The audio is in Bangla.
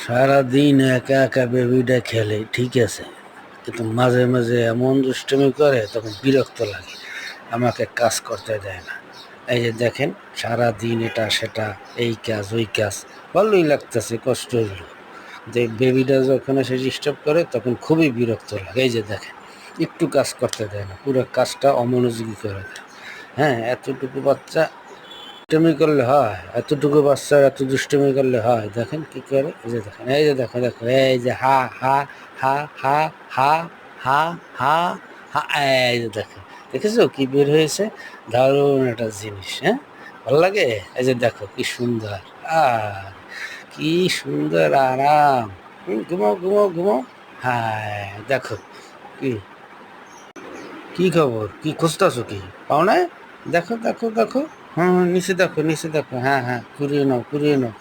সারাদিন একা একা বেবিটা খেলে ঠিক আছে, কিন্তু মাঝে মাঝে এমন দুষ্টুমি করে তখন বিরক্ত লাগে, আমাকে কাজ করতে দেয় না। এই যে দেখেন, সারাদিন এটা সেটা, এই কাজ ওই কাজ, ভালোই লাগতেছে, কষ্ট হইল যে বেবিটা যখন এসে ডিস্টার্ব করে তখন খুবই বিরক্ত লাগে। এই যে দেখেন, একটু কাজ করতে দেয় না, পুরো কাজটা অমনোযোগী করে দেয়। হ্যাঁ, এতটুকু বাচ্চা দুষ্টুমি করলে হয়? এতটুকু বাচ্চার এত দুষ্টুমি করলে হয়? দেখেন কি করে, এই যে দেখেন, এই যে দেখো দেখো, এই যে হা হা হা হা হা হা হা হা, এই যে দেখো, দেখেছো কি বের হয়েছে? দারুণ একটা জিনিস। হ্যাঁ, ভালো লাগে। এই যে দেখো কি সুন্দর, আর কি সুন্দর আরাম। ঘুমাও ঘুমাও ঘুমাও। হ্যাঁ দেখো, কি কি খবর, কি খুঁজতেছো, কি পাও না? দেখো দেখো দেখো, হ্যাঁ হ্যাঁ, নিচে দেখো নিচে দেখো, হ্যাঁ হ্যাঁ, কুড়িয়ে নাও কুড়িয়ে নাও।